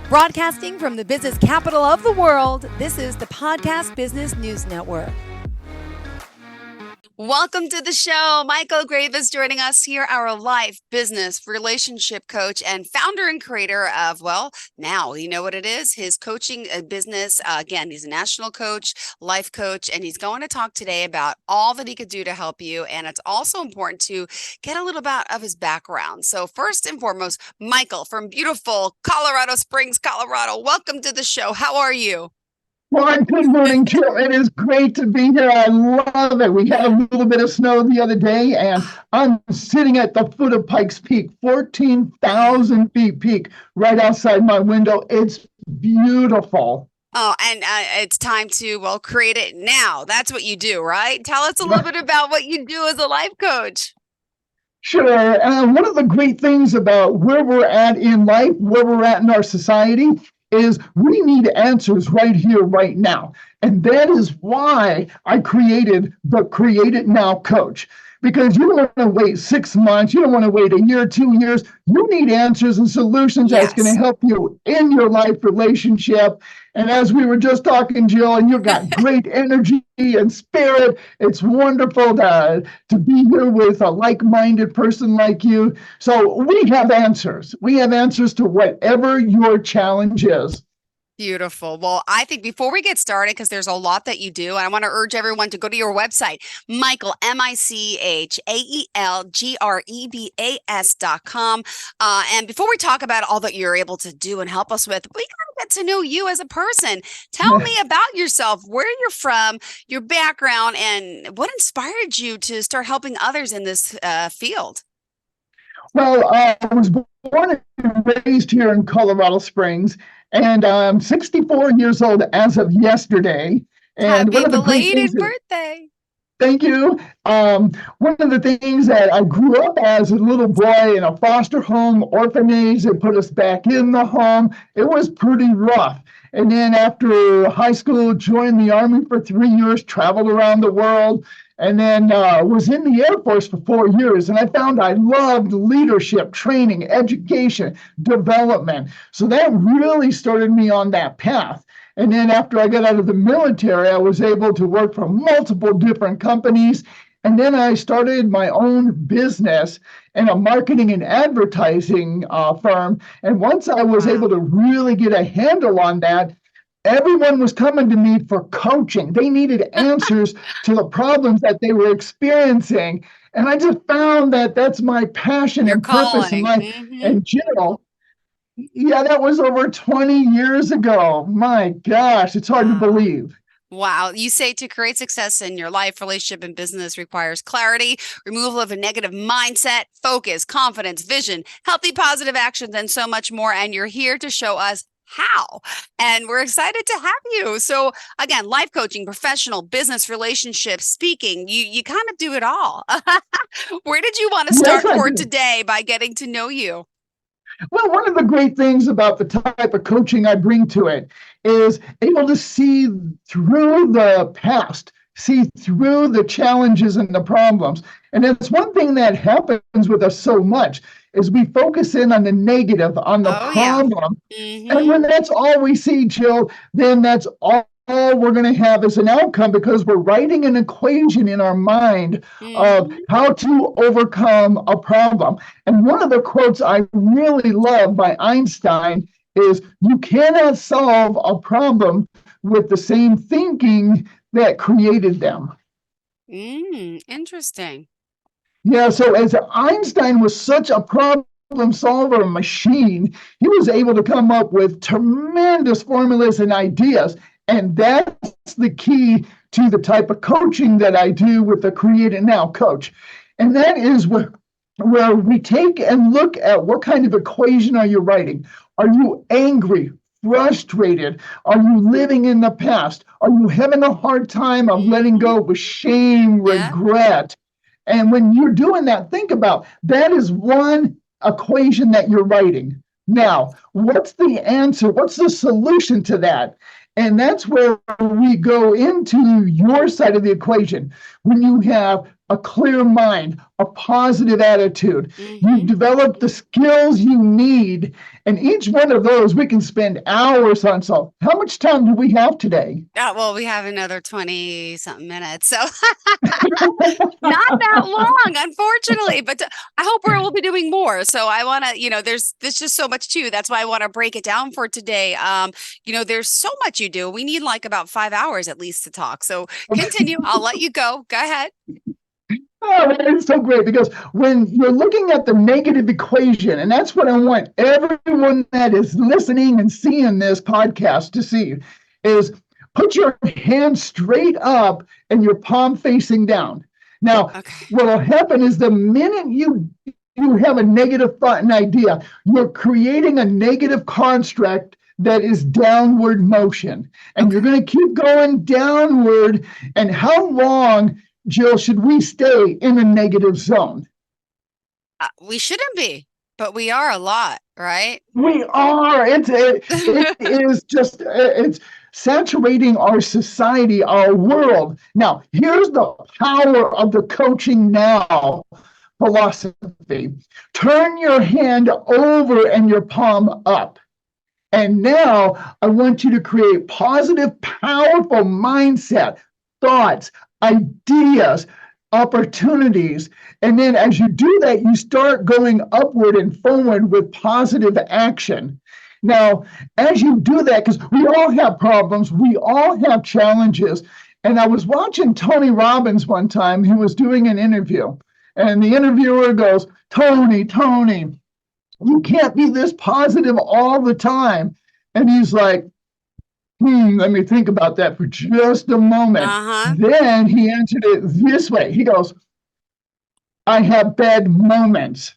Broadcasting from the business capital of the world, this is the Podcast Business News Network. Welcome to the show. Michael Grebas joining us here, our life, business, relationship coach and founder and creator of, well, now you know what it is, his coaching business. Again, he's a national coach, life coach, and he's going to talk today about all that he could do to help you. And it's also important to get a little bit of his background. So first and foremost, Michael from beautiful Colorado Springs, Colorado, welcome to the show. How are you? Well, good morning, Jill. It is great to be here. I love it. We had a little bit of snow the other day, and I'm sitting at the foot of Pikes Peak, 14,000 feet peak, right outside my window. It's beautiful. Oh, and it's time to, well, create it now. That's what you do, right? Tell us a little bit about what you do as a life coach. Sure. One of the great things about where we're at in life, where we're at in our society, is we need answers right here, right now. And that is why I created the Create It Now coach. Because you don't want to wait 6 months, you don't want to wait a year, 2 years. You need answers and solutions that's going to help you in your life relationship. And as we were just talking, Jill, and you've got great energy and spirit. It's wonderful to be here with a like-minded person like you. So we have answers. We have answers to whatever your challenge is. Beautiful. Well, I think before we get started, because there's a lot that you do, I want to urge everyone to go to your website, Michael, MichaelGrebas.com. And before we talk about all that you're able to do and help us with, we got to get to know you as a person. Tell me about yourself, where you're from, your background, and what inspired you to start helping others in this field. Well, I was born and raised here in Colorado Springs, and I'm 64 years old as of yesterday. And happy belated birthday. Thank you. One of the things that I grew up as a little boy in a foster home, orphanage, they put us back in the home. It was pretty rough. And then after high school, joined the Army for 3 years, traveled around the world, and then was in the Air Force for 4 years. And I found I loved leadership, training, education, development. So that really started me on that path. And then after I got out of the military, I was able to work for multiple different companies. And then I started my own business in a marketing and advertising firm. And once I was able to really get a handle on that, everyone was coming to me for coaching. They needed answers to the problems that they were experiencing. And I just found that that's my passion and purpose in life. And Jill, yeah, that was over 20 years ago. My gosh, it's hard to believe. Wow. You say to create success in your life, relationship, and business requires clarity, removal of a negative mindset, focus, confidence, vision, healthy, positive actions, and so much more. And you're here to show us how. And we're excited to have you. So again, life coaching, professional, business, relationships, speaking, you kind of do it all. Where did you want to start for today by getting to know you? Well, one of the great things about the type of coaching I bring to it is able to see through the past, see through the challenges and the problems. And it's one thing that happens with us so much is we focus in on the negative, on the problem. Yeah. And when that's all we see, Jill, then that's all we're going to have as an outcome, because we're writing an equation in our mind of how to overcome a problem. And one of the quotes I really love by Einstein is, "You cannot solve a problem with the same thinking that created them." Interesting. Yeah, so as Einstein was such a problem solver machine, he was able to come up with tremendous formulas and ideas. And that's the key to the type of coaching that I do with the Create It Now coach. And that is where we take and look at what kind of equation are you writing? Are you angry, frustrated? Are you living in the past? Are you having a hard time of letting go with shame, regret? And when you're doing that, think about that is one equation that you're writing. Now, what's the answer? What's the solution to that? And that's where we go into your side of the equation. When you have a clear mind, a positive attitude. You've Mm-hmm. developed the skills you need. And each one of those we can spend hours on. So how much time do we have today? Well, we have another 20 something minutes. So not that long, unfortunately, but I hope we'll be doing more. So I want to, there's just so much too. That's why I want to break it down for today. There's so much you do. We need like about 5 hours at least to talk. So continue. I'll let you go. Go ahead. Oh, it's so great because when you're looking at the negative equation, and that's what I want everyone that is listening and seeing this podcast to see, is put your hand straight up and your palm facing down. Now, Okay. what will happen is the minute you have a negative thought and idea, you're creating a negative construct that is downward motion. And you're Okay. going to keep going downward. And how long, Jill, should we stay in a negative zone? We shouldn't be, but we are a lot, right? We are. It is just it's saturating our society, our world. Now, here's the power of the coaching now philosophy. Turn your hand over and your palm up. And now I want you to create positive, powerful mindset, thoughts, ideas, opportunities. And then as you do that, you start going upward and forward with positive action. Now, as you do that, because we all have problems, we all have challenges. And I was watching Tony Robbins one time, he was doing an interview. And the interviewer goes, Tony, you can't be this positive all the time. And he's like, let me think about that for just a moment. Uh-huh. Then he answered it this way. He goes, I have bad moments.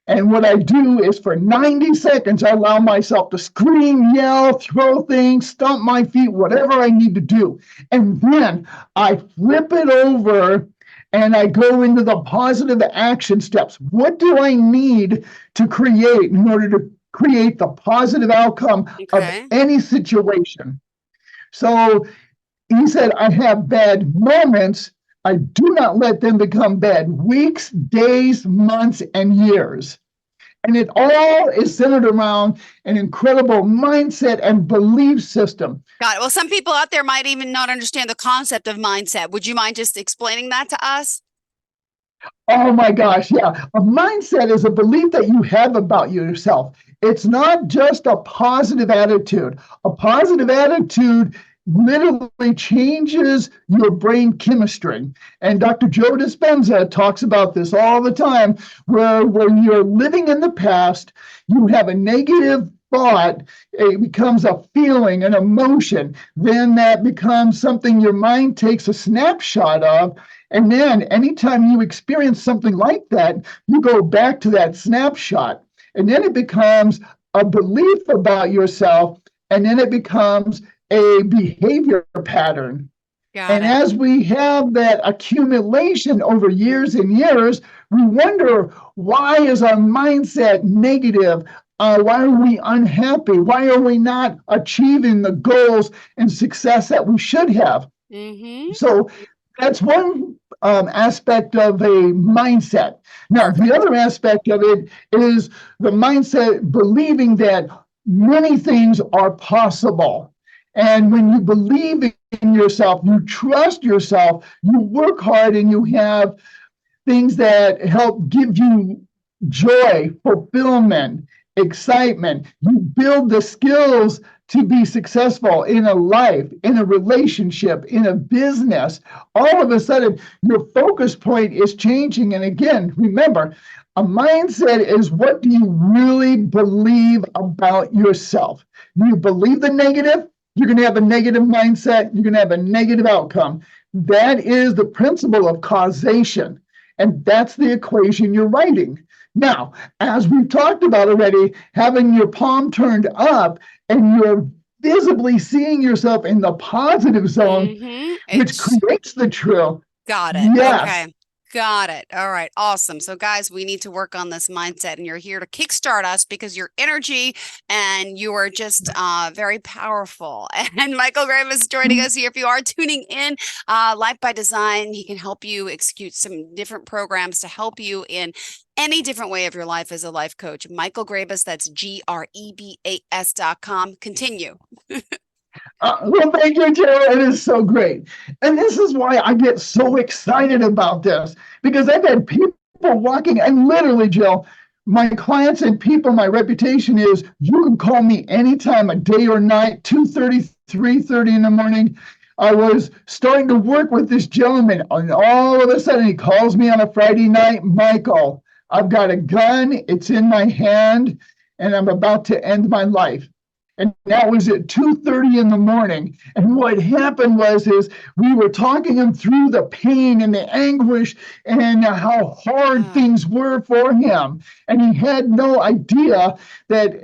And what I do is for 90 seconds, I allow myself to scream, yell, throw things, stomp my feet, whatever I need to do. And then I flip it over and I go into the positive action steps. What do I need to create in order to create the positive outcome of Okay. any situation? So he said, I have bad moments. I do not let them become bad weeks, days, months, and years. And it all is centered around an incredible mindset and belief system. Got it. Well, some people out there might even not understand the concept of mindset. Would you mind just explaining that to us? Oh my gosh, yeah. A mindset is a belief that you have about yourself. It's not just a positive attitude. A positive attitude literally changes your brain chemistry. And Dr. Joe Dispenza talks about this all the time, where when you're living in the past, you have a negative thought, it becomes a feeling, an emotion. Then that becomes something your mind takes a snapshot of. And then anytime you experience something like that, you go back to that snapshot. And then it becomes a belief about yourself. And then it becomes a behavior pattern. Got And it. as we have that accumulation over years and years, we wonder, why is our mindset negative? Why are we unhappy? Why are we not achieving the goals and success that we should have? Mm-hmm. So that's one aspect of a mindset. Now, the Perfect. other aspect of it is the mindset believing that many things are possible. And when you believe in yourself, you trust yourself, you work hard, and you have things that help give you joy, fulfillment, excitement. You build the skills to be successful in a life, in a relationship, in a business. All of a sudden, your focus point is changing. And again, remember, a mindset is, what do you really believe about yourself? Do you believe the negative? You're going to have a negative mindset. You're going to have a negative outcome. That is the principle of causation. And that's the equation you're writing. Now, as we've talked about already, having your palm turned up and you're visibly seeing yourself in the positive zone, Mm-hmm. which It's creates the trill. got it. Yes. Okay. Got it. All right. Awesome. So, guys, we need to work on this mindset, and you're here to kickstart us because your energy and you are just very powerful. And Michael Graham is joining us here. If you are tuning in, Life by Design, he can help you execute some different programs to help you in any different way of your life as a life coach. Michael Grebas, that's GREBAS.com. Continue. Well, thank you, Jill. It is so great. And this is why I get so excited about this because I've had people walking, and literally, Jill, my clients and people, my reputation is you can call me anytime, a day or night, 2:30, 3:30 in the morning. I was starting to work with this gentleman, and all of a sudden he calls me on a Friday night, Michael, I've got a gun, it's in my hand, and I'm about to end my life. And that was at 2:30 in the morning. And what happened is we were talking him through the pain and the anguish and how hard things were for him. And he had no idea that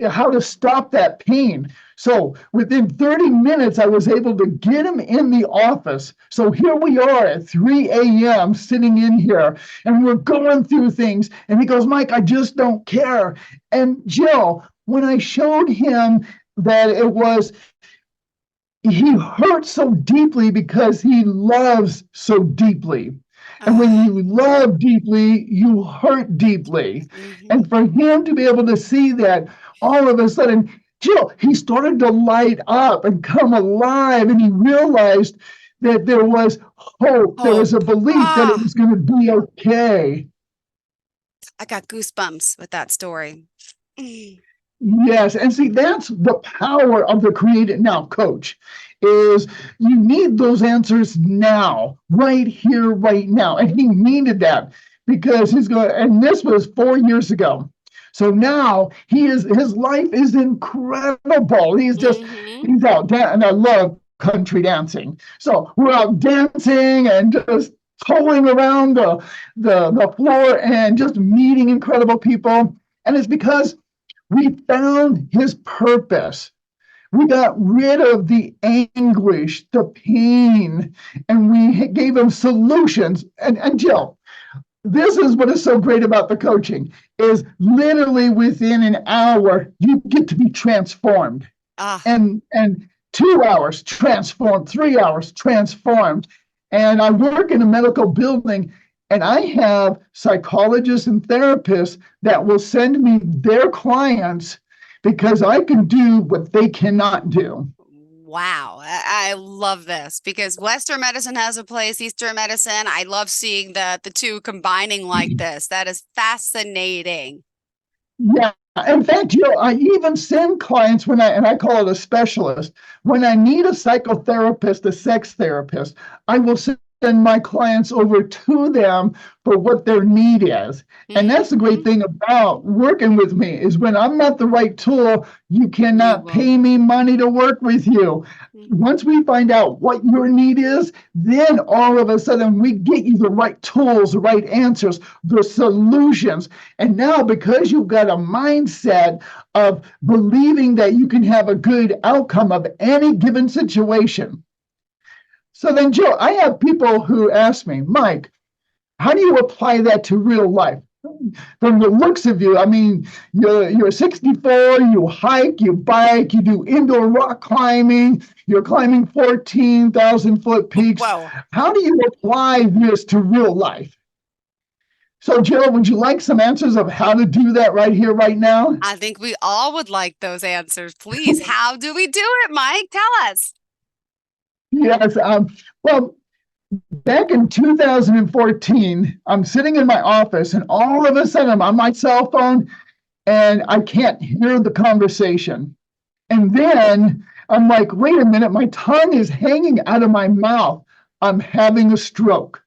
how to stop that pain. So within 30 minutes, I was able to get him in the office. So here we are at 3 a.m. sitting in here, and we're going through things. And he goes, Mike, I just don't care. And Jill, when I showed him that he hurt so deeply because he loves so deeply. And when you love deeply, you hurt deeply. And for him to be able to see that all of a sudden, Jill, he started to light up and come alive. And he realized that there was hope. There was a belief that it was going to be okay. I got goosebumps with that story. Yes, and see, that's the power of the Create It Now coach, is you need those answers now, right here, right now. And he needed that because he's going, and this was 4 years ago. So now his life is incredible. He's just, he's out, and I love country dancing. So we're out dancing and just tolling around the floor and just meeting incredible people. And it's because we found his purpose. We got rid of the anguish, the pain, and we gave him solutions. And Jill, this is what is so great about the coaching, is literally within an hour, you get to be transformed. And 2 hours transformed, 3 hours transformed. And I work in a medical building, and I have psychologists and therapists that will send me their clients because I can do what they cannot do. Wow. I love this because Western medicine has a place, Eastern medicine. I love seeing the two combining like this. That is fascinating. Yeah. In fact, Jill, I even send clients and I call it a specialist, when I need a psychotherapist, a sex therapist, I will send my clients over to them for what their need is. And that's the great thing about working with me, is when I'm not the right tool, you cannot pay me money to work with you. Once we find out what your need is, then all of a sudden we get you the right tools, the right answers, the solutions. And now, because you've got a mindset of believing that you can have a good outcome of any given situation. So then, Jill, I have people who ask me, Mike, how do you apply that to real life? From the looks of you, I mean, you're 64, you hike, you bike, you do indoor rock climbing, you're climbing 14,000-foot peaks. Wow. How do you apply this to real life? So, Jill, would you like some answers of how to do that right here, right now? I think we all would like those answers. Please, how do we do it, Mike? Tell us. Yes. Well, back in 2014, I'm sitting in my office, and all of a sudden I'm on my cell phone and I can't hear the conversation. And then I'm like, wait a minute, my tongue is hanging out of my mouth. I'm having a stroke,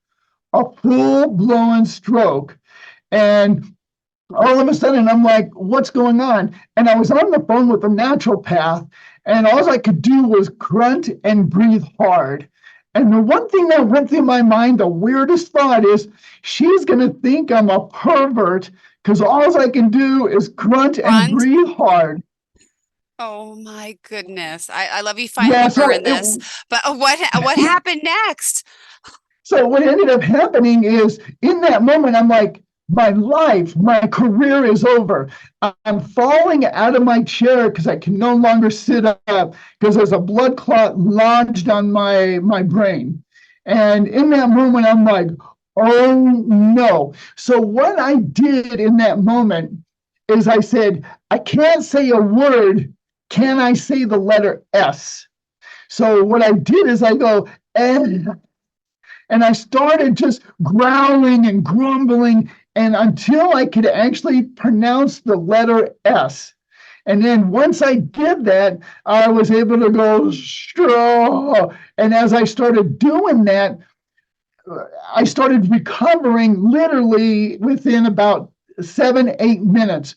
a full-blown stroke. And all of a sudden I'm like, what's going on? And I was on the phone with a naturopath, and all I could do was grunt and breathe hard. And the one thing that went through my mind, the weirdest thought, is she's going to think I'm a pervert because all I can do is grunt and breathe hard. Oh my goodness. I love you finding her in this. But what happened next? So what ended up happening is in that moment, I'm like, my life, my career is over. I'm falling out of my chair because I can no longer sit up because there's a blood clot lodged on my brain. And in that moment, I'm like, oh no. So what I did in that moment is I said, I can't say a word. Can I say the letter S? So what I did is I go, and I started just growling and grumbling, and until I could actually pronounce the letter S. And then once I did that, I was able to go straw. And as I started doing that, I started recovering literally within about 7, 8 minutes.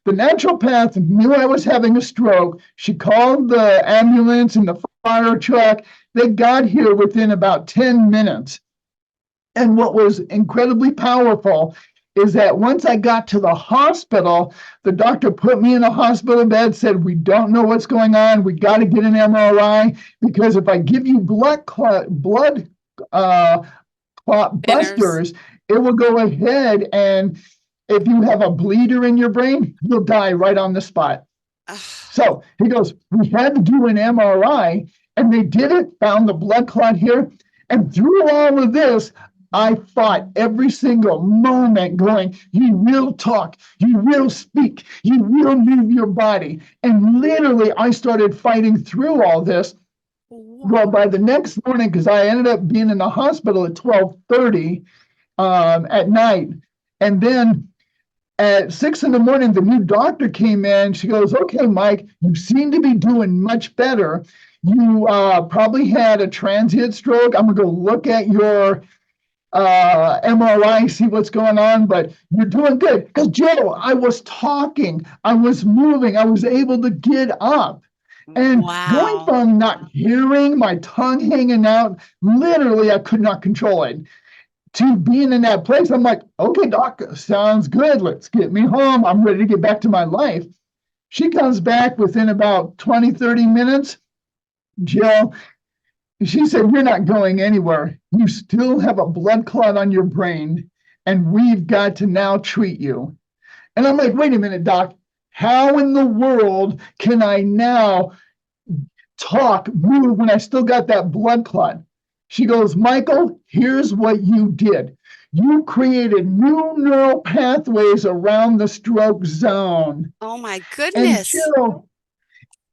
The naturopath knew I was having a stroke. She called the ambulance and the fire truck. They got here within about 10 minutes. And what was incredibly powerful is that once I got to the hospital, the doctor put me in a hospital bed, said, we don't know what's going on. We got to get an MRI because if I give you blood clot Thinners. busters, it will go ahead, and if you have a bleeder in your brain, you'll die right on the spot. Ugh. So he goes, we had to do an MRI, and they did it, found the blood clot here. And through all of this, I fought every single moment going, you will talk, you will speak, you will move your body. And literally, I started fighting through all this. Well, by the next morning, because I ended up being in the hospital at 12:30 at night. And then at 6 in the morning, the new doctor came in. She goes, okay, Mike, you seem to be doing much better. You probably had a transient stroke. I'm going to go look at your MRI, see what's going on, but you're doing good. Because, Joe, I was talking, I was moving, I was able to get up. And going Wow. from not hearing, my tongue hanging out, literally, I could not control it, to being in that place, I'm like, okay, doc, sounds good. Let's get me home. I'm ready to get back to my life. She comes back within about 20, 30 minutes. Jill, she said, you're not going anywhere. You still have a blood clot on your brain, and we've got to now treat you. And I'm like, wait a minute, doc. How in the world can I now talk, move when I still got that blood clot? She goes, Michael, here's what you did. You created new neural pathways around the stroke zone. Oh my And goodness. Jill,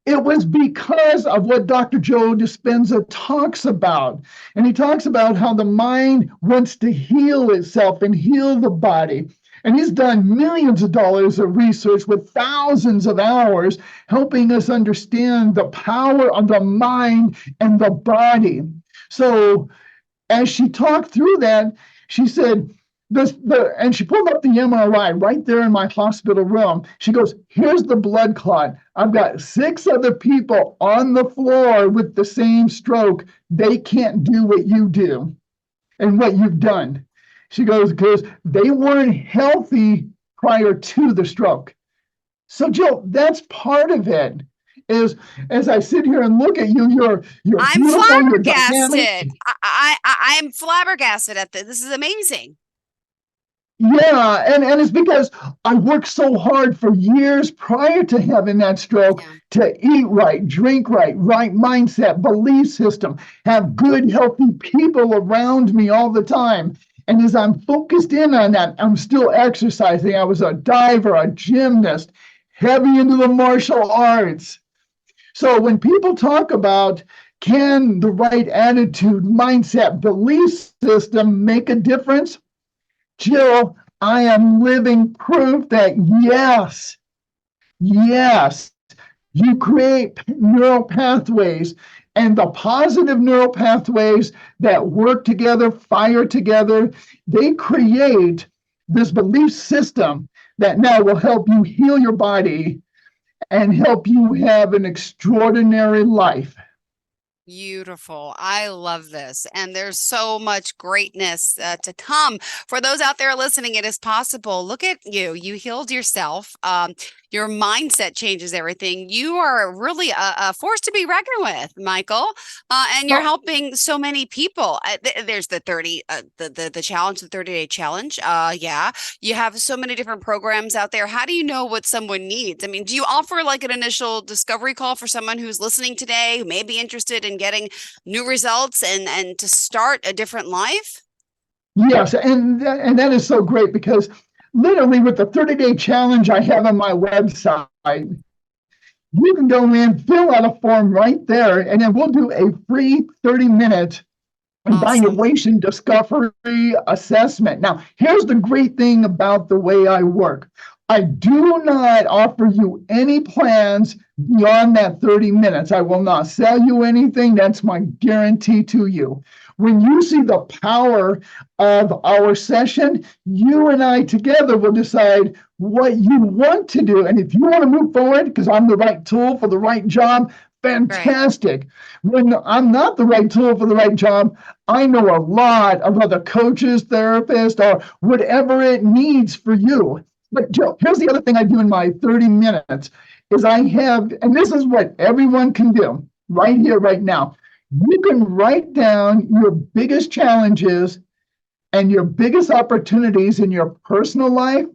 it was because of what Dr. Joe Dispenza talks about. And he talks about how the mind wants to heal itself and heal the body. And he's done millions of dollars of research with thousands of hours helping us understand the power of the mind and the body. So as she talked through that, she said, and she pulled up the MRI right there in my hospital room. She goes, here's the blood clot. I've got 6 other people on the floor with the same stroke. They can't do what you do and what you've done. She goes, because they weren't healthy prior to the stroke. So, Jill, that's part of it. Is as I sit here and look at you, you're I'm beautiful, you're dynamic. flabbergasted. I am flabbergasted at this. This is amazing. Yeah, and it's because I worked so hard for years prior to having that stroke Yeah. to eat right, drink right, right mindset, belief system, have good, healthy people around me all the time. And as I'm focused in on that, I'm still exercising. I was a diver, a gymnast, heavy into the martial arts. So when people talk about can the right attitude, mindset, belief system make a difference? Jill, I am living proof that yes, yes, you create neural pathways, and the positive neural pathways that work together, fire together, they create this belief system that now will help you heal your body and help you have an extraordinary life. Beautiful. I love this. And there's so much greatness to come. For those out there listening, it is possible. Look at you. You healed yourself. Your mindset changes everything. You are really a force to be reckoned with, Michael. And you're Well, helping so many people. There's the 30, the challenge, the 30-day challenge. Yeah, you have so many different programs out there. How do you know what someone needs? I mean, do you offer like an initial discovery call for someone who's listening today who may be interested in getting new results and to start a different life? yes, and that is so great because literally with the 30-day challenge I have on my website, you can go in, fill out a form right there, and then we'll do a free 30-minute Awesome. evaluation discovery assessment. Now, here's the great thing about the way I work. I do not offer you any plans beyond that 30 minutes. I will not sell you anything. That's my guarantee to you. When you see the power of our session, you and I together will decide what you want to do. And if you want to move forward, because I'm the right tool for the right job, Right. fantastic. When I'm not the right tool for the right job, I know a lot of other coaches, therapists, or whatever it needs for you. But Joe, here's the other thing I do in my 30 minutes is I have, and this is what everyone can do right here, right now. You can write down your biggest challenges and your biggest opportunities in your personal life,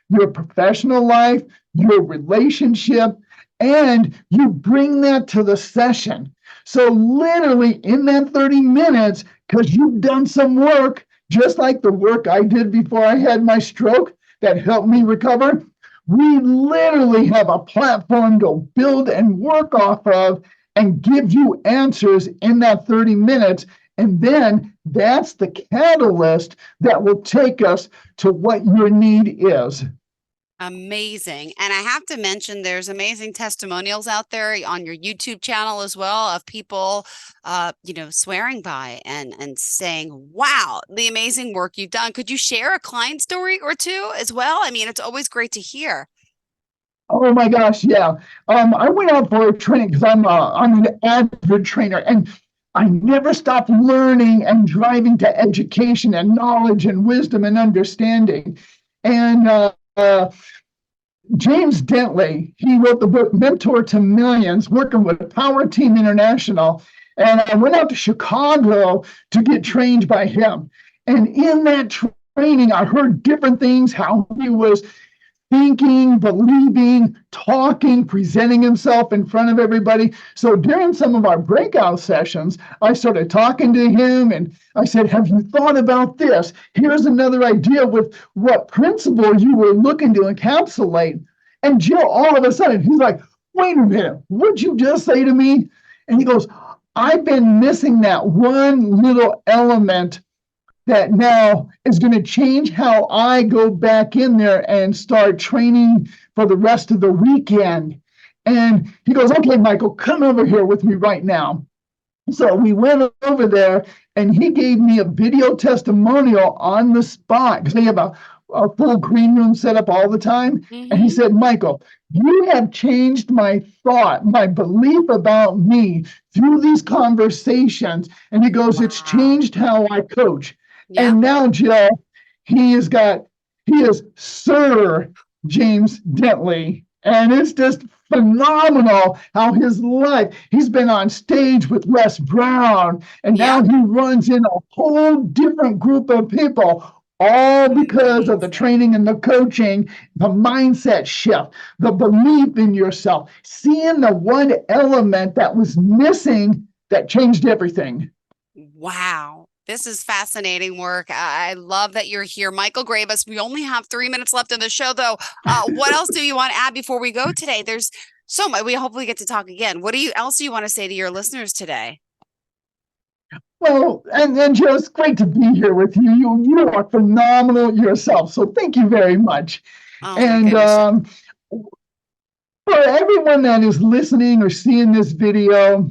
your professional life, your relationship, and you bring that to the session. So, literally, in that 30 minutes, because you've done some work, just like the work I did before I had my stroke that helped me recover, we literally have a platform to build and work off of and give you answers in that 30 minutes. And then that's the catalyst that will take us to what your need is. Amazing. And I have to mention there's amazing testimonials out there on your YouTube channel as well of people swearing by and saying, "Wow, the amazing work you've done." Could you share a client story or two as well? I mean, it's always great to hear. Oh my gosh, yeah. I went out for a training because I'm an avid trainer, and I never stopped learning and driving to education and knowledge and wisdom and understanding. And James Dentley, he wrote the book Mentor to Millions, working with Power Team International. And I went out to Chicago to get trained by him. And in that training, I heard different things, how he was thinking, believing, talking, presenting himself in front of everybody. So during some of our breakout sessions, I started talking to him and I said, have you thought about this? Here's another idea with what principle you were looking to encapsulate. And Jill, all of a sudden, he's like, wait a minute, what'd you just say to me? And he goes, I've been missing that one little element that now is going to change how I go back in there and start training for the rest of the weekend. And he goes, okay, Michael, come over here with me right now. So we went over there and he gave me a video testimonial on the spot because they have a full green room set up all the time. And he Hmm. said, Michael, you have changed my thought, my belief about me through these conversations. And he goes, it's Wow. changed how I coach. Yeah. And now, Jill, he is Sir James Dentley. And it's just phenomenal how his life, he's been on stage with Les Brown, and now Yep. he runs in a whole different group of people, all because of the Amazing. training and the coaching, the mindset shift, the belief in yourself, seeing the one element that was missing that changed everything. Wow. This is fascinating work. I love that you're here. Michael Grebas, we only have 3 minutes left in the show, though. What else do you want to add before we go today? There's so much. We hopefully get to talk again. What do you else do you want to say to your listeners today? Well, and Joe, it's great to be here with you. You are phenomenal yourself. So thank you very much. Oh my And goodness. for everyone that is listening or seeing this video,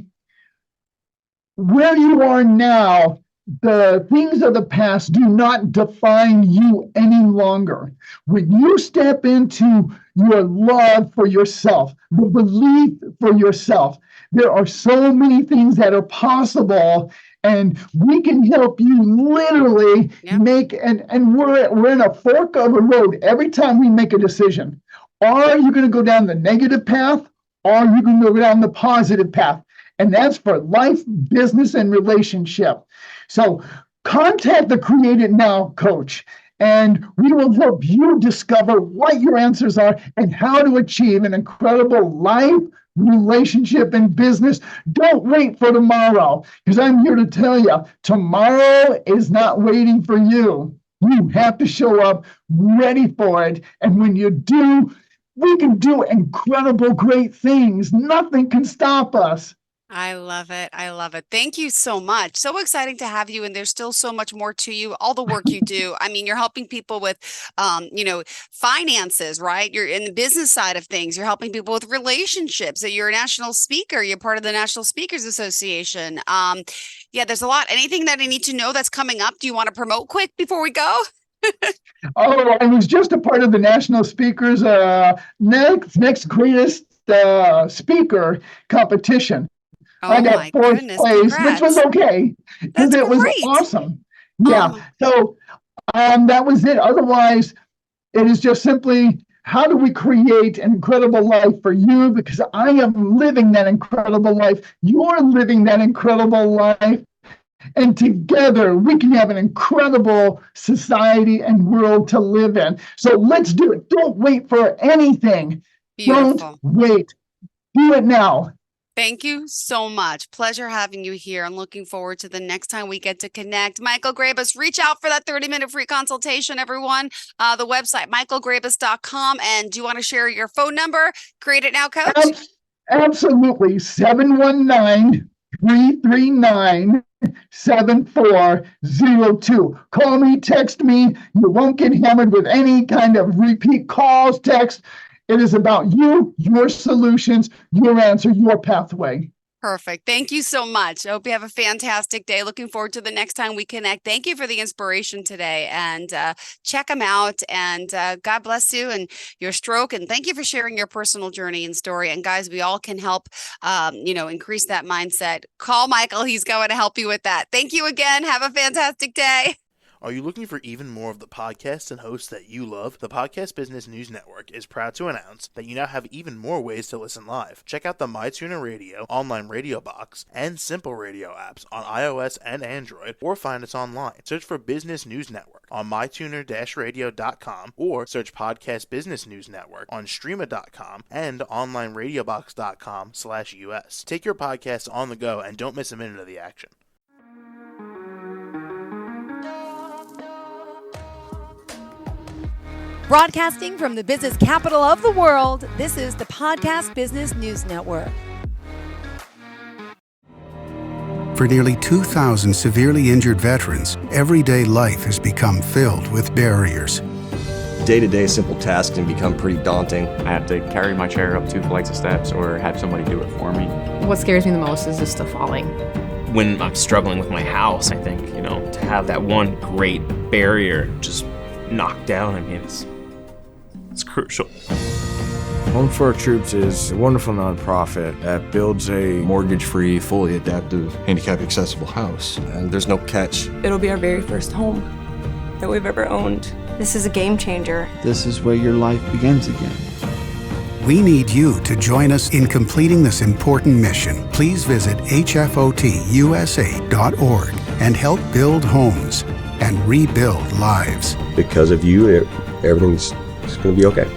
where you are now, the things of the past do not define you any longer. When you step into your love for yourself, the belief for yourself, there are so many things that are possible, and we can help you literally Yep. make and we're in a fork of a road every time we make a decision. Are you going to go down the negative path, or are you going to go down the positive path? And that's for life, business, and relationship. So contact the Create It Now coach, and we will help you discover what your answers are and how to achieve an incredible life, relationship, and business. Don't wait for tomorrow, because I'm here to tell you, tomorrow is not waiting for you. You have to show up ready for it. And when you do, we can do incredible, great things. Nothing can stop us. I love it. I love it. Thank you so much. So exciting to have you. And there's still so much more to you, all the work you do. I mean, you're helping people with, finances, right? You're in the business side of things. You're helping people with relationships. So you're a national speaker. You're part of the National Speakers Association. Yeah, there's a lot. Anything that I need to know that's coming up? Do you want to promote quick before we go? Oh, I was just a part of the National Speakers next greatest speaker competition. I Oh got my fourth goodness. place, which was Congrats. okay because That's it was great. awesome. Oh Yeah. my, So that was it. Otherwise, it is just simply how do we create an incredible life for you? Because I am living that incredible life. You're living that incredible life. And together we can have an incredible society and world to live in. So let's do it. Don't wait for anything. Don't beautiful. wait. Do it now. Thank you so much. Pleasure having you here. I'm looking forward to the next time we get to connect. Michael Grebas, reach out for that 30-minute free consultation, everyone. The website, michaelgrebas.com. And do you want to share your phone number? Create It Now, Coach? Absolutely. 719-339-7402. Call me, text me. You won't get hammered with any kind of repeat calls, text. It is about you, your solutions, your answer, your pathway. Perfect. Thank you so much. I hope you have a fantastic day. Looking forward to the next time we connect. Thank you for the inspiration today, and check them out. And God bless you and your stroke. And thank you for sharing your personal journey and story. And guys, we all can help, increase that mindset. Call Michael. He's going to help you with that. Thank you again. Have a fantastic day. Are you looking for even more of the podcasts and hosts that you love? The Podcast Business News Network is proud to announce that you now have even more ways to listen live. Check out the MyTuner Radio, online radio box, and Simple Radio apps on iOS and Android, or find us online. Search for Business News Network on mytuner-radio.com, or search Podcast Business News Network on streama.com and onlineradiobox.com/US. Take your podcast on the go and don't miss a minute of the action. Broadcasting from the business capital of the world, this is the Podcast Business News Network. For nearly 2,000 severely injured veterans, everyday life has become filled with barriers. Day-to-day simple tasks can become pretty daunting. I have to carry my chair up 2 flights of steps or have somebody do it for me. What scares me the most is just the falling. When I'm struggling with my house, I think, to have that one great barrier just knocked down, it's crucial. Home for Our Troops is a wonderful nonprofit that builds a mortgage-free, fully adaptive, handicap-accessible house. And there's no catch. It'll be our very first home that we've ever owned. This is a game changer. This is where your life begins again. We need you to join us in completing this important mission. Please visit hfotusa.org and help build homes and rebuild lives. Because of you, everything's going to be okay.